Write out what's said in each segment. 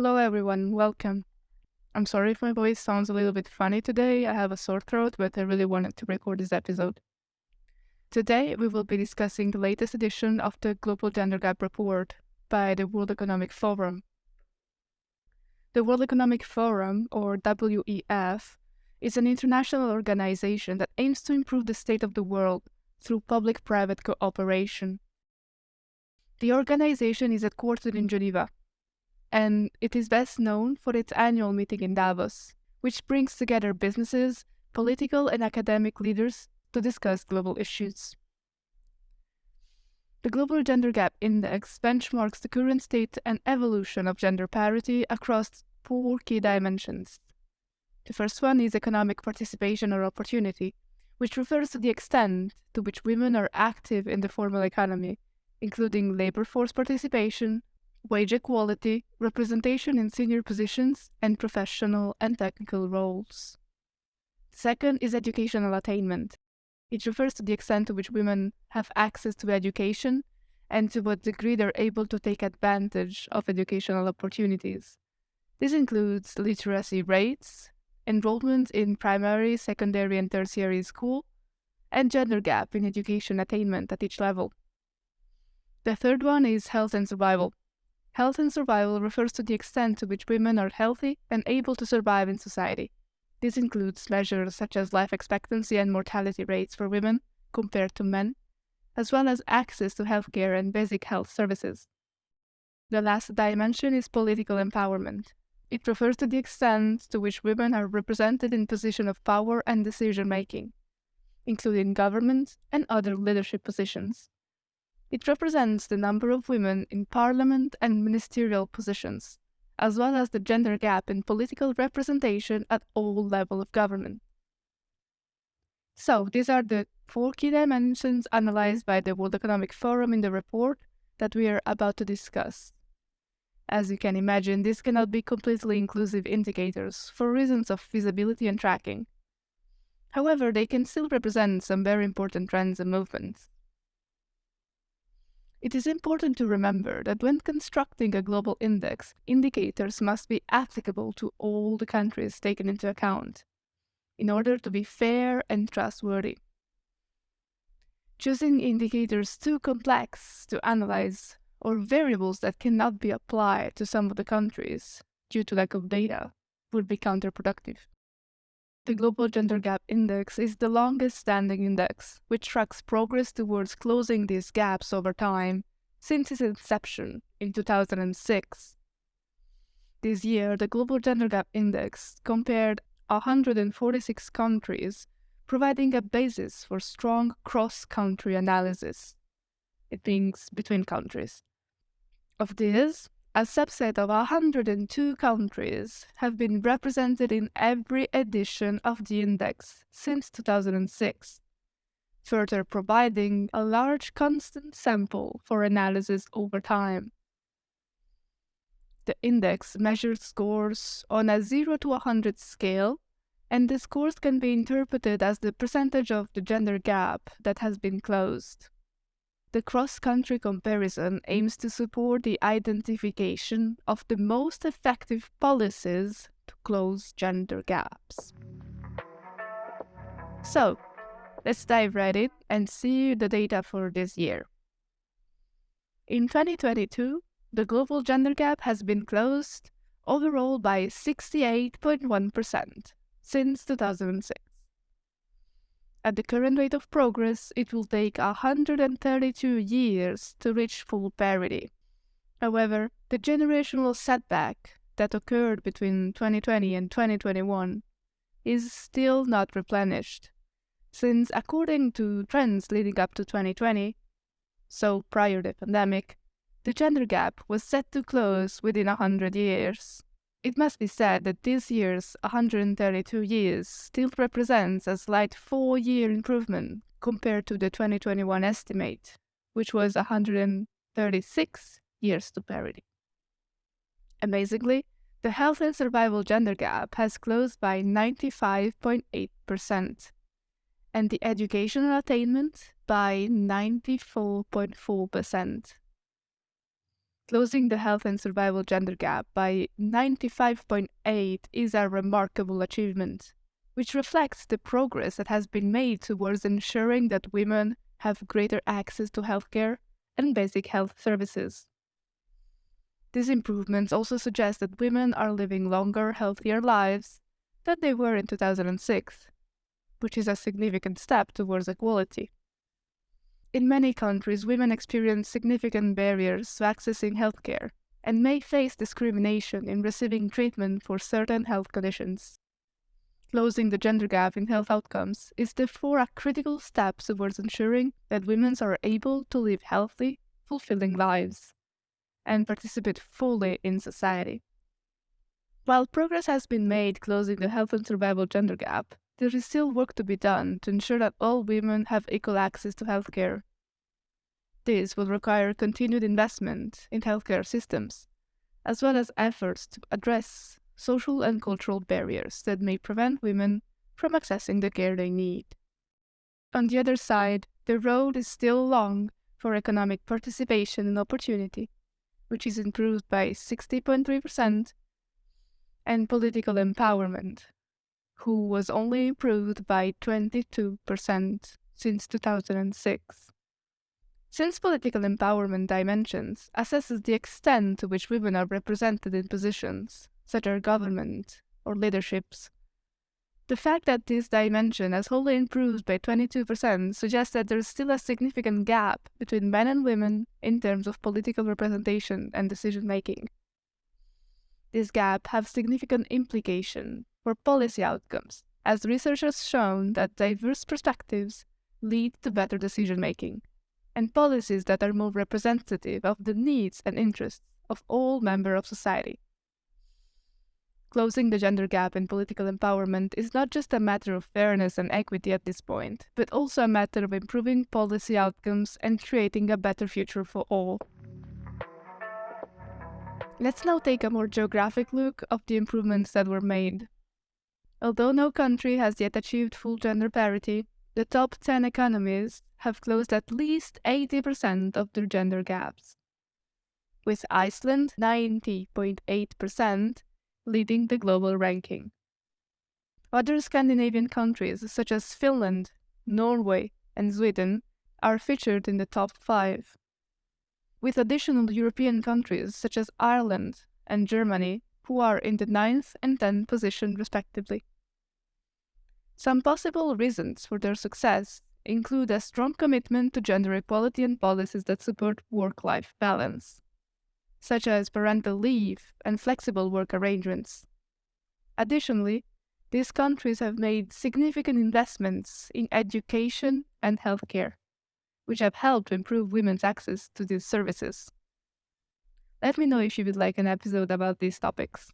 Hello everyone, welcome. I'm sorry if my voice sounds a little bit funny today. I have a sore throat, but I really wanted to record this episode. Today, we will be discussing the latest edition of the Global Gender Gap Report by the World Economic Forum. The World Economic Forum, or WEF, is an international organization that aims to improve the state of the world through public-private cooperation. The organization is headquartered in Geneva, and it is best known for its annual meeting in Davos, which brings together businesses, political and academic leaders to discuss global issues. The Global Gender Gap Index benchmarks the current state and evolution of gender parity across 4 key dimensions. The first one is economic participation or opportunity, which refers to the extent to which women are active in the formal economy, including labor force participation, wage equality, representation in senior positions, and professional and technical roles. Second is educational attainment. It refers to the extent to which women have access to education and to what degree they're able to take advantage of educational opportunities. This includes literacy rates, enrollment in primary, secondary, and tertiary school, and gender gap in education attainment at each level. The third one is health and survival. Health and survival refers to the extent to which women are healthy and able to survive in society. This includes measures such as life expectancy and mortality rates for women compared to men, as well as access to healthcare and basic health services. The last dimension is political empowerment. It refers to the extent to which women are represented in positions of power and decision-making, including government and other leadership positions. It represents the number of women in parliament and ministerial positions, as well as the gender gap in political representation at all levels of government. So, these are the 4 key dimensions analyzed by the World Economic Forum in the report that we are about to discuss. As you can imagine, these cannot be completely inclusive indicators for reasons of feasibility and tracking. However, they can still represent some very important trends and movements. It is important to remember that when constructing a global index, indicators must be applicable to all the countries taken into account, in order to be fair and trustworthy. Choosing indicators too complex to analyze, or variables that cannot be applied to some of the countries due to lack of data, would be counterproductive. The Global Gender Gap Index is the longest-standing index, which tracks progress towards closing these gaps over time since its inception in 2006. This year, the Global Gender Gap Index compared 146 countries, providing a basis for strong cross-country analysis. It means between countries. Of these, a subset of 102 countries have been represented in every edition of the index since 2006, further providing a large constant sample for analysis over time. The index measures scores on a 0 to 100 scale, and the scores can be interpreted as the percentage of the gender gap that has been closed. The cross-country comparison aims to support the identification of the most effective policies to close gender gaps. So, let's dive right in and see the data for this year. In 2022, the global gender gap has been closed overall by 68.1% since 2006. At the current rate of progress, it will take 132 years to reach full parity. However, the generational setback that occurred between 2020 and 2021 is still not replenished, since according to trends leading up to 2020, so prior to the pandemic, the gender gap was set to close within 100 years. It must be said that this year's 132 years still represents a slight 4-year improvement compared to the 2021 estimate, which was 136 years to parity. Amazingly, the health and survival gender gap has closed by 95.8%, and the educational attainment by 94.4%. Closing the health and survival gender gap by 95.8 is a remarkable achievement, which reflects the progress that has been made towards ensuring that women have greater access to healthcare and basic health services. These improvements also suggest that women are living longer, healthier lives than they were in 2006, which is a significant step towards equality. In many countries, women experience significant barriers to accessing healthcare and may face discrimination in receiving treatment for certain health conditions. Closing the gender gap in health outcomes is therefore a critical step towards ensuring that women are able to live healthy, fulfilling lives and participate fully in society. While progress has been made closing the health and survival gender gap, there is still work to be done to ensure that all women have equal access to healthcare. This will require continued investment in healthcare systems, as well as efforts to address social and cultural barriers that may prevent women from accessing the care they need. On the other side, the road is still long for economic participation and opportunity, which is improved by 60.3%, and political empowerment, who was only improved by 22% since 2006. Since political empowerment dimensions assesses the extent to which women are represented in positions, such as government or leaderships, the fact that this dimension has wholly improved by 22% suggests that there is still a significant gap between men and women in terms of political representation and decision-making. This gap has significant implication for policy outcomes, as research has shown that diverse perspectives lead to better decision-making, and policies that are more representative of the needs and interests of all members of society. Closing the gender gap in political empowerment is not just a matter of fairness and equity at this point, but also a matter of improving policy outcomes and creating a better future for all. Let's now take a more geographic look of the improvements that were made. Although no country has yet achieved full gender parity, the top 10 economies have closed at least 80% of their gender gaps, with Iceland 90.8% leading the global ranking. Other Scandinavian countries such as Finland, Norway, and Sweden are featured in the top 5, with additional European countries such as Ireland and Germany who are in the 9th and 10th position respectively. Some possible reasons for their success include a strong commitment to gender equality and policies that support work-life balance, such as parental leave and flexible work arrangements. Additionally, these countries have made significant investments in education and healthcare, which have helped improve women's access to these services. Let me know if you would like an episode about these topics.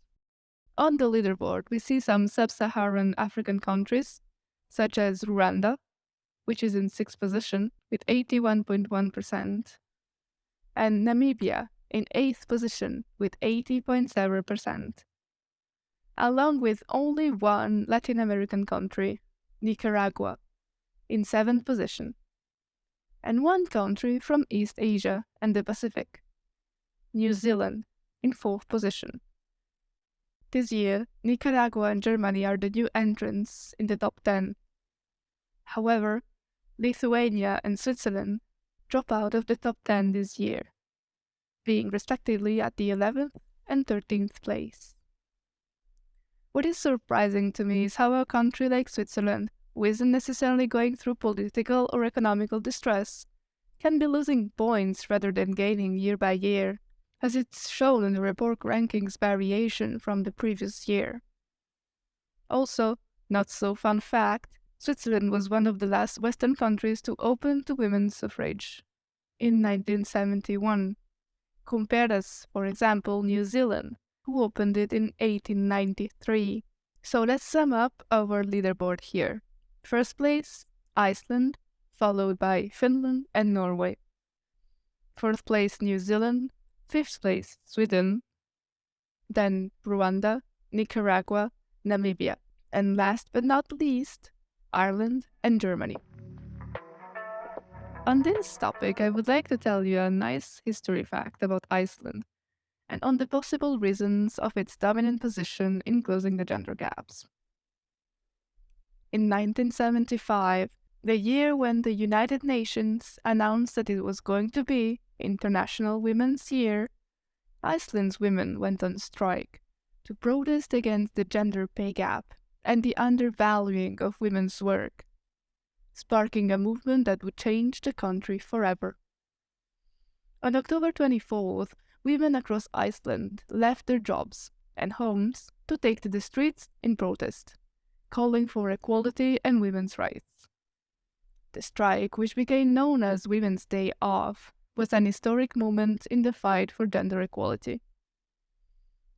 On the leaderboard, we see some sub-Saharan African countries, such as Rwanda, which is in 6th position with 81.1%, and Namibia in 8th position with 80.0%, along with only one Latin American country, Nicaragua, in 7th position, and one country from East Asia and the Pacific, New Zealand, in 4th position. This year, Nicaragua and Germany are the new entrants in the top 10. However, Lithuania and Switzerland drop out of the top 10 this year, being respectively at the 11th and 13th place. What is surprising to me is how a country like Switzerland, who isn't necessarily going through political or economical distress, can be losing points rather than gaining year by year, as it's shown in the report rankings variation from the previous year. Also, not so fun fact, Switzerland was one of the last Western countries to open to women's suffrage in 1971, compared as, for example, New Zealand, who opened it in 1893. So let's sum up our leaderboard here. First place, Iceland, followed by Finland and Norway. 4th place, New Zealand. 5th place, Sweden. Then Rwanda, Nicaragua, Namibia. And last but not least, Ireland and Germany. On this topic, I would like to tell you a nice history fact about Iceland. and on the possible reasons of its dominant position in closing the gender gaps. In 1975, the year when the United Nations announced that it was going to be International Women's Year, Iceland's women went on strike to protest against the gender pay gap and the undervaluing of women's work, sparking a movement that would change the country forever. On October 24th, women across Iceland left their jobs and homes to take to the streets in protest, calling for equality and women's rights. The strike, which became known as Women's Day Off, was an historic moment in the fight for gender equality.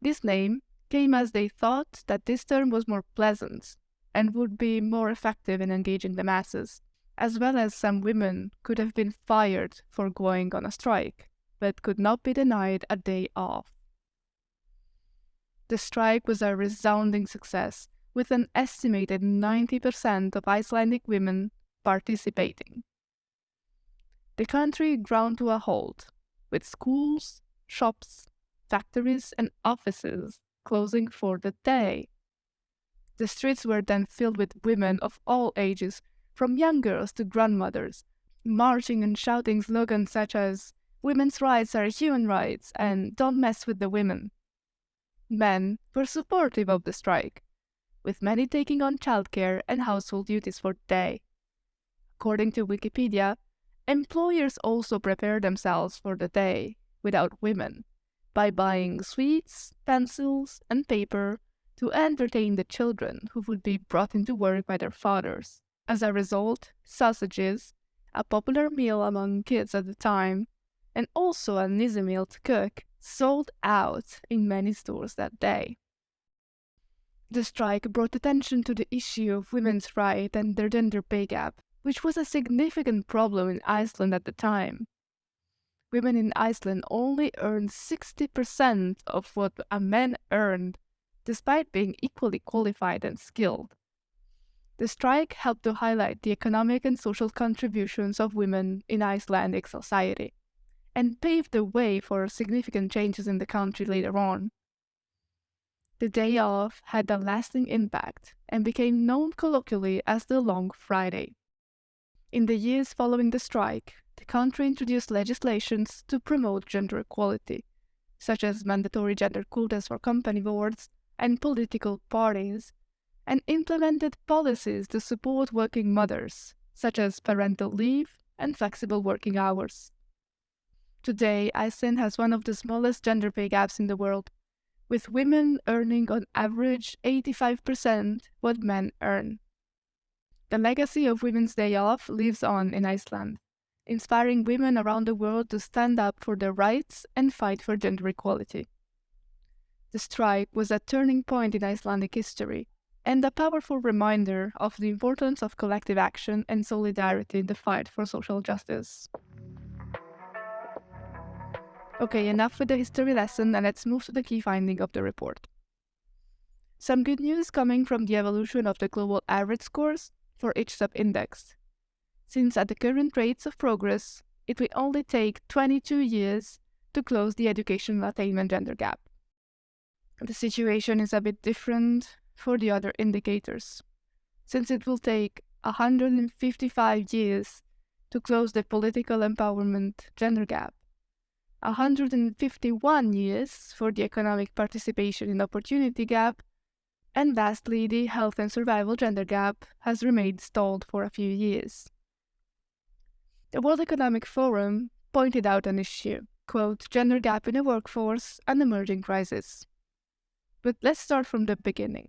This name came as they thought that this term was more pleasant and would be more effective in engaging the masses, as well as some women could have been fired for going on a strike, but could not be denied a day off. The strike was a resounding success, with an estimated 90% of Icelandic women participating. The country ground to a halt, with schools, shops, factories, and offices closing for the day. The streets were then filled with women of all ages, from young girls to grandmothers, marching and shouting slogans such as "Women's rights are human rights" and "Don't mess with the women." Men were supportive of the strike, with many taking on childcare and household duties for the day. According to Wikipedia, employers also prepare themselves for the day without women by buying sweets, pencils, and paper to entertain the children who would be brought into work by their fathers. As a result, sausages, a popular meal among kids at the time, and also an easy meal to cook, sold out in many stores that day. The strike brought attention to the issue of women's rights and their gender pay gap, which was a significant problem in Iceland at the time. Women in Iceland only earned 60% of what a man earned, despite being equally qualified and skilled. The strike helped to highlight the economic and social contributions of women in Icelandic society, and paved the way for significant changes in the country later on. The day off had a lasting impact and became known colloquially as the Long Friday. In the years following the strike, the country introduced legislations to promote gender equality, such as mandatory gender quotas for company boards and political parties, and implemented policies to support working mothers, such as parental leave and flexible working hours. Today, Iceland has one of the smallest gender pay gaps in the world, with women earning on average 85% what men earn. The legacy of Women's Day Off lives on in Iceland, inspiring women around the world to stand up for their rights and fight for gender equality. The strike was a turning point in Icelandic history, and a powerful reminder of the importance of collective action and solidarity in the fight for social justice. Okay, enough with the history lesson, and let's move to the key finding of the report. Some good news coming from the evolution of the global average scores for each sub-index, since at the current rates of progress, it will only take 22 years to close the educational attainment gender gap. The situation is a bit different for the other indicators, since it will take 155 years to close the political empowerment gender gap, 151 years for the economic participation and opportunity gap, and lastly, the health and survival gender gap has remained stalled for a few years. The World Economic Forum pointed out an issue, quote, "Gender gap in the workforce, an emerging crisis." But let's start from the beginning.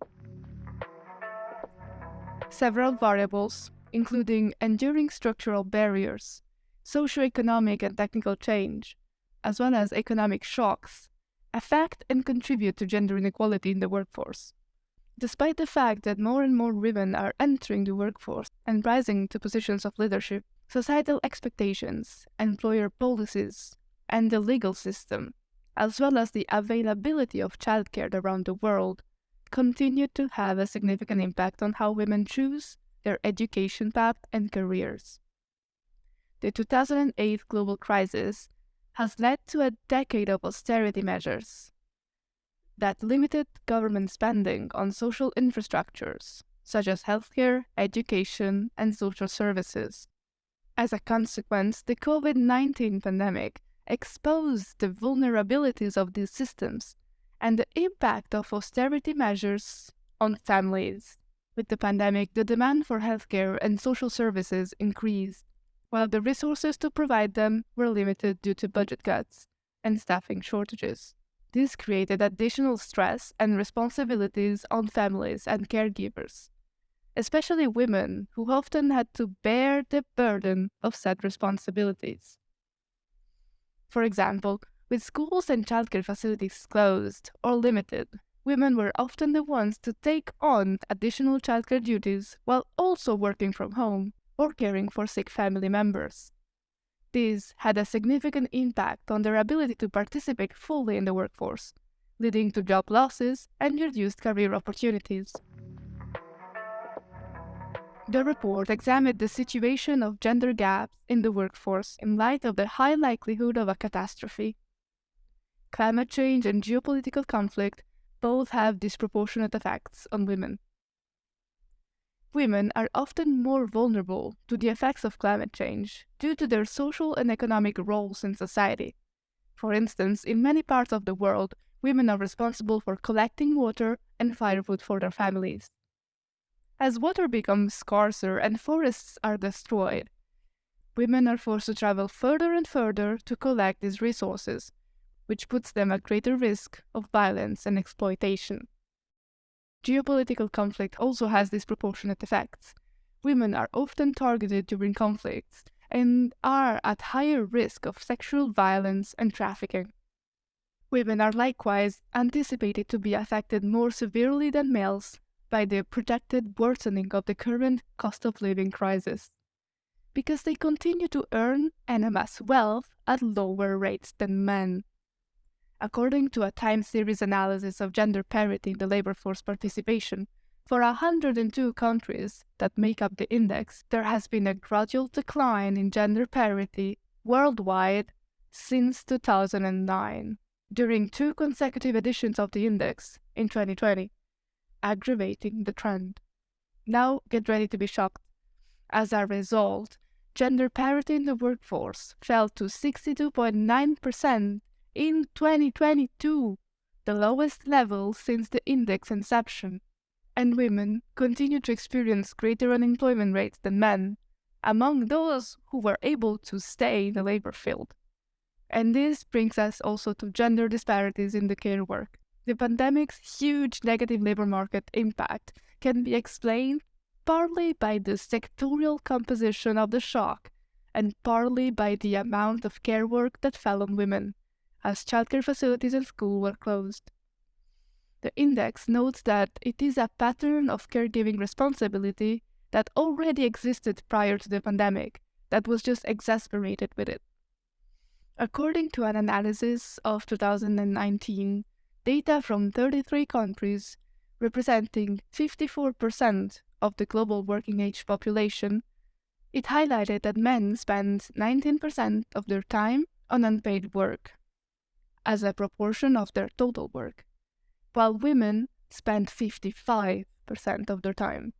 Several variables, including enduring structural barriers, socioeconomic and technical change, as well as economic shocks, affect and contribute to gender inequality in the workforce. Despite the fact that more and more women are entering the workforce and rising to positions of leadership, societal expectations, employer policies, and the legal system, as well as the availability of childcare around the world, continue to have a significant impact on how women choose their education path and careers. The 2008 global crisis has led to a decade of austerity measures that limited government spending on social infrastructures, such as healthcare, education, and social services. As a consequence, the COVID-19 pandemic exposed the vulnerabilities of these systems and the impact of austerity measures on families. With the pandemic, the demand for healthcare and social services increased, while the resources to provide them were limited due to budget cuts and staffing shortages. This created additional stress and responsibilities on families and caregivers, especially women who often had to bear the burden of said responsibilities. For example, with schools and childcare facilities closed or limited, women were often the ones to take on additional childcare duties while also working from home or caring for sick family members. This had a significant impact on their ability to participate fully in the workforce, leading to job losses and reduced career opportunities. The report examined the situation of gender gaps in the workforce in light of the high likelihood of a catastrophe. Climate change and geopolitical conflict both have disproportionate effects on women. Women are often more vulnerable to the effects of climate change due to their social and economic roles in society. For instance, in many parts of the world, women are responsible for collecting water and firewood for their families. As water becomes scarcer and forests are destroyed, women are forced to travel further and further to collect these resources, which puts them at greater risk of violence and exploitation. Geopolitical conflict also has disproportionate effects. Women are often targeted during conflicts and are at higher risk of sexual violence and trafficking. Women are likewise anticipated to be affected more severely than males by the projected worsening of the current cost of living crisis, because they continue to earn and amass wealth at lower rates than men. According to a time series analysis of gender parity in the labor force participation, for 102 countries that make up the index, there has been a gradual decline in gender parity worldwide since 2009, during 2 consecutive editions of the index in 2020, aggravating the trend. Now get ready to be shocked. As a result, gender parity in the workforce fell to 62.9% in 2022, the lowest level since the index inception, and women continue to experience greater unemployment rates than men among those who were able to stay in the labor field. And this brings us also to gender disparities in the care work. The pandemic's huge negative labor market impact can be explained partly by the sectorial composition of the shock and partly by the amount of care work that fell on women, as childcare facilities and schools were closed. The index notes that it is a pattern of caregiving responsibility that already existed prior to the pandemic, that was just exacerbated with it. According to an analysis of 2019, data from 33 countries, representing 54% of the global working age population, it highlighted that men spend 19% of their time on unpaid work, as a proportion of their total work, while women spend 55% of their time.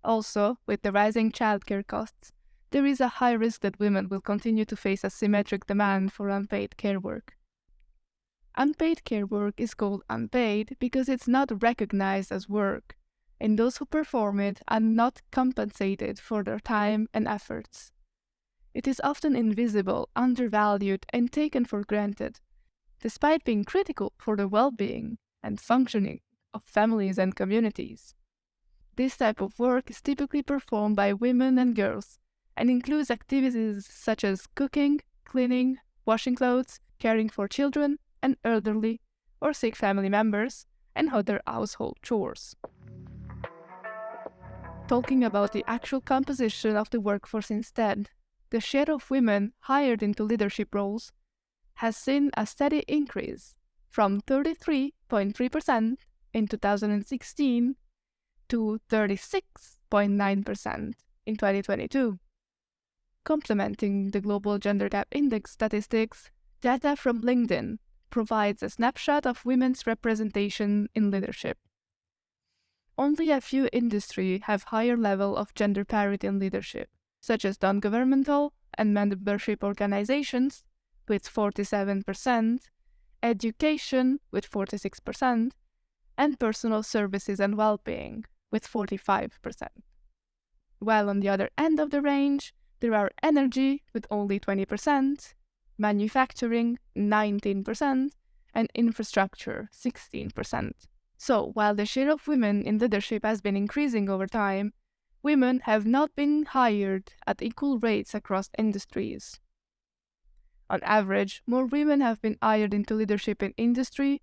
Also, with the rising childcare costs, there is a high risk that women will continue to face asymmetric demand for unpaid care work. Unpaid care work is called unpaid because it's not recognized as work, and those who perform it are not compensated for their time and efforts. It is often invisible, undervalued, and taken for granted, despite being critical for the well-being and functioning of families and communities. This type of work is typically performed by women and girls and includes activities such as cooking, cleaning, washing clothes, caring for children and elderly or sick family members, and other household chores. Talking about the actual composition of the workforce instead, the share of women hired into leadership roles has seen a steady increase from 33.3% in 2016 to 36.9% in 2022. Complementing the Global Gender Gap Index statistics, Data from LinkedIn provides a snapshot of women's representation in leadership. Only a few industries have higher level of gender parity in leadership, such as non-governmental and membership organizations with 47%, education with 46%, and personal services and well-being with 45%. While on the other end of the range, there are energy with only 20%, manufacturing 19%, and infrastructure 16%. So, while the share of women in leadership has been increasing over time, women have not been hired at equal rates across industries. On average, more women have been hired into leadership in industry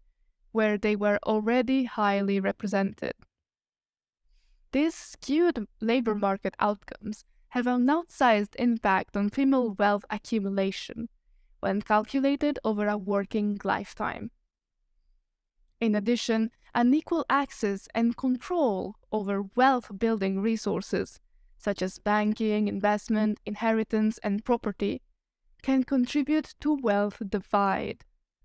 where they were already highly represented. These skewed labor market outcomes have an outsized impact on female wealth accumulation when calculated over a working lifetime. In addition, unequal access and control over wealth-building resources, such as banking, investment, inheritance, and property, can contribute to wealth divide.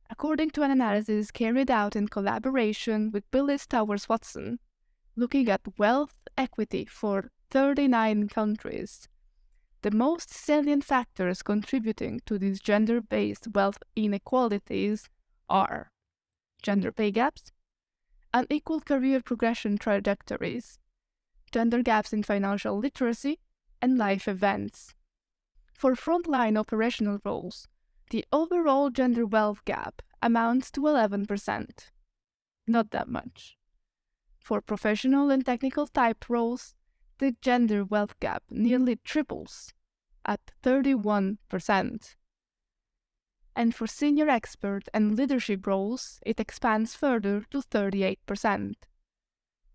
According to an analysis carried out in collaboration with Willis Towers Watson, looking at wealth equity for 39 countries, the most salient factors contributing to these gender-based wealth inequalities are gender pay gaps, unequal career progression trajectories, gender gaps in financial literacy, and life events. For frontline operational roles, the overall gender wealth gap amounts to 11%. Not that much. For professional and technical type roles, the gender wealth gap nearly triples at 31%. And for senior expert and leadership roles, it expands further to 38%,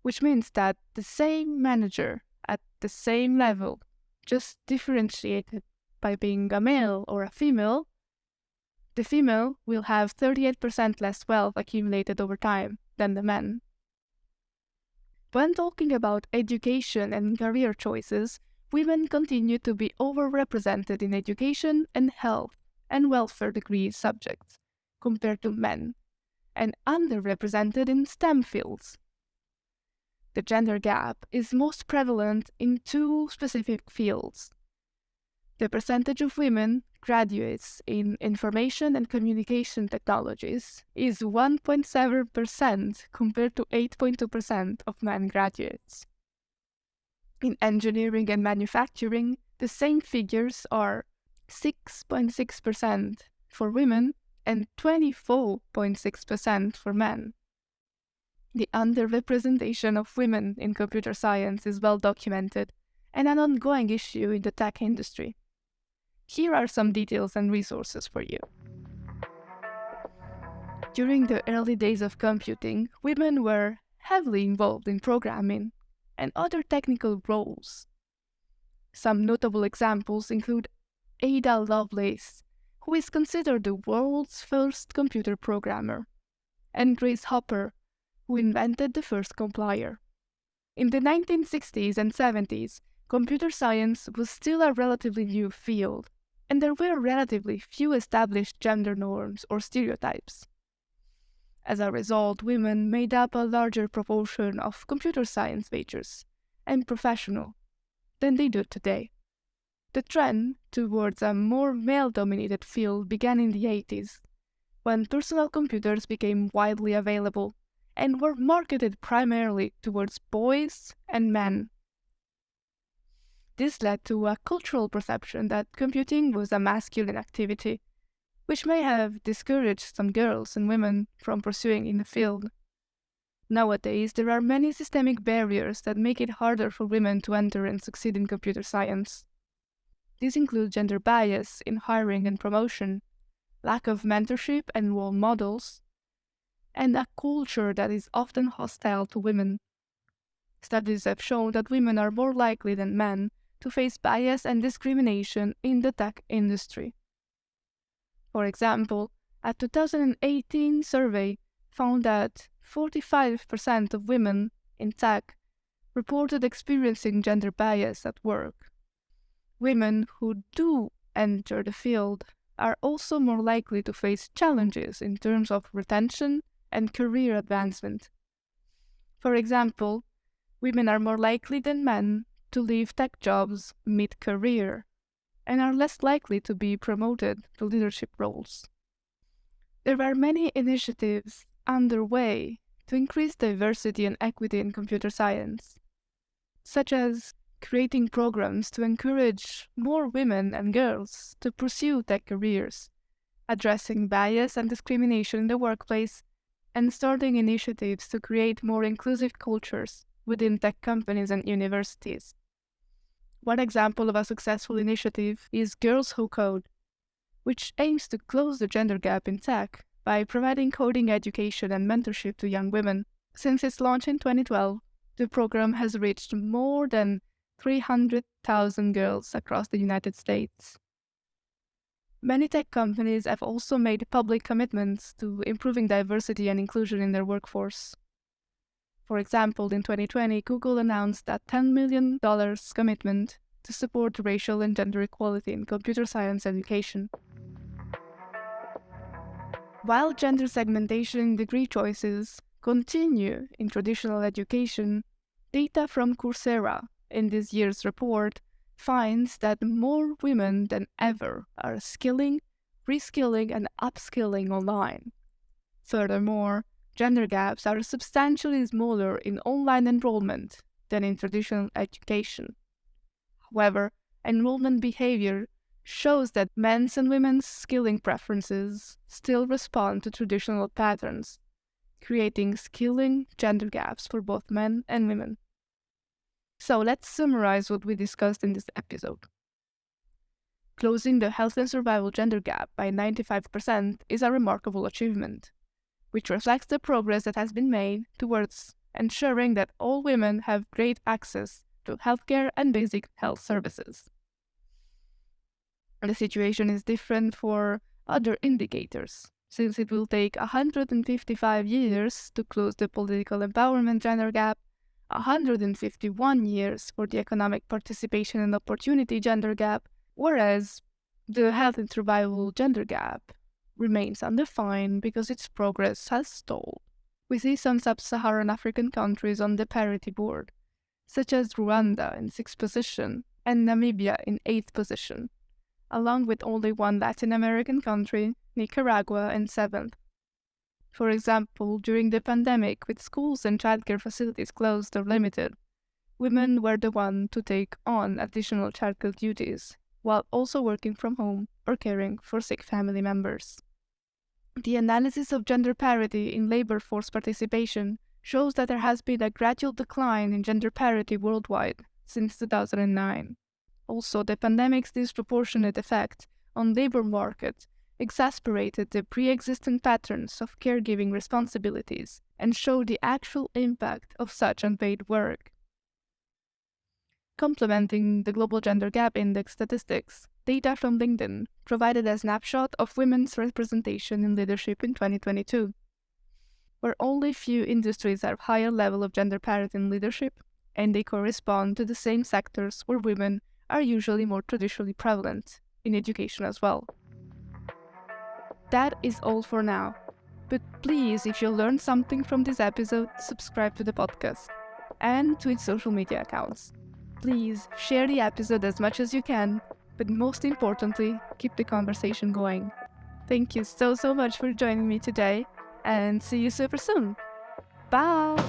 which means that the same manager at the same level, just differentiated by being a male or a female, the female will have 38% less wealth accumulated over time than the man. When talking about education and career choices, women continue to be overrepresented in education and health and welfare degree subjects compared to men, and underrepresented in STEM fields. The gender gap is most prevalent in two specific fields. The percentage of women graduates in information and communication technologies is 1.7% compared to 8.2% of men graduates. In engineering and manufacturing, the same figures are 6.6% for women and 24.6% for men. The underrepresentation of women in computer science is well documented and an ongoing issue in the tech industry. Here are some details and resources for you. During the early days of computing, women were heavily involved in programming and other technical roles. Some notable examples include Ada Lovelace, who is considered the world's first computer programmer, and Grace Hopper, who invented the first compiler. In the 1960s and 70s, computer science was still a relatively new field, and there were relatively few established gender norms or stereotypes. As a result, women made up a larger proportion of computer science majors and professionals than they do today. The trend towards a more male-dominated field began in the 80s, when personal computers became widely available and were marketed primarily towards boys and men. This led to a cultural perception that computing was a masculine activity, which may have discouraged some girls and women from pursuing in the field. Nowadays, there are many systemic barriers that make it harder for women to enter and succeed in computer science. These include gender bias in hiring and promotion, lack of mentorship and role models, and a culture that is often hostile to women. Studies have shown that women are more likely than men to face bias and discrimination in the tech industry. For example, a 2018 survey found that 45% of women in tech reported experiencing gender bias at work. Women who do enter the field are also more likely to face challenges in terms of retention and career advancement. For example, women are more likely than men to leave tech jobs mid-career and are less likely to be promoted to leadership roles. There are many initiatives underway to increase diversity and equity in computer science, such as creating programs to encourage more women and girls to pursue tech careers, addressing bias and discrimination in the workplace, and starting initiatives to create more inclusive cultures within tech companies and universities. One example of a successful initiative is Girls Who Code, which aims to close the gender gap in tech by providing coding education and mentorship to young women. Since its launch in 2012, the program has reached more than 300,000 girls across the United States. Many tech companies have also made public commitments to improving diversity and inclusion in their workforce. For example, in 2020, Google announced a $10 million commitment to support racial and gender equality in computer science education. While gender segmentation in degree choices continue in traditional education, data from Coursera in this year's report finds that more women than ever are skilling, reskilling, and upskilling online. Furthermore, gender gaps are substantially smaller in online enrollment than in traditional education. However, enrollment behavior shows that men's and women's skilling preferences still respond to traditional patterns, creating skilling gender gaps for both men and women. So let's summarize what we discussed in this episode. Closing the health and survival gender gap by 95% is a remarkable achievement, which reflects the progress that has been made towards ensuring that all women have great access to healthcare and basic health services. The situation is different for other indicators, since it will take 155 years to close the political empowerment gender gap, 151 years for the economic participation and opportunity gender gap, whereas the health and survival gender gap remains undefined because its progress has stalled. We see some sub-Saharan African countries on the parity board, such as Rwanda in 6th position and Namibia in 8th position, along with only one Latin American country, Nicaragua, in 7th. For example, during the pandemic, with schools and childcare facilities closed or limited, women were the ones to take on additional childcare duties, while also working from home or caring for sick family members. The analysis of gender parity in labor force participation shows that there has been a gradual decline in gender parity worldwide since 2009. Also, the pandemic's disproportionate effect on labor market exacerbated the pre-existing patterns of caregiving responsibilities and showed the actual impact of such unpaid work. Complementing the Global Gender Gap Index statistics, data from LinkedIn provided a snapshot of women's representation in leadership in 2022, where only few industries have higher level of gender parity in leadership, and they correspond to the same sectors where women are usually more traditionally prevalent in education as well. That is all for now, but please, if you learned something from this episode, subscribe to the podcast and to its social media accounts. Please share the episode as much as you can, but most importantly, keep the conversation going. Thank you so much for joining me today, and see you super soon. Bye!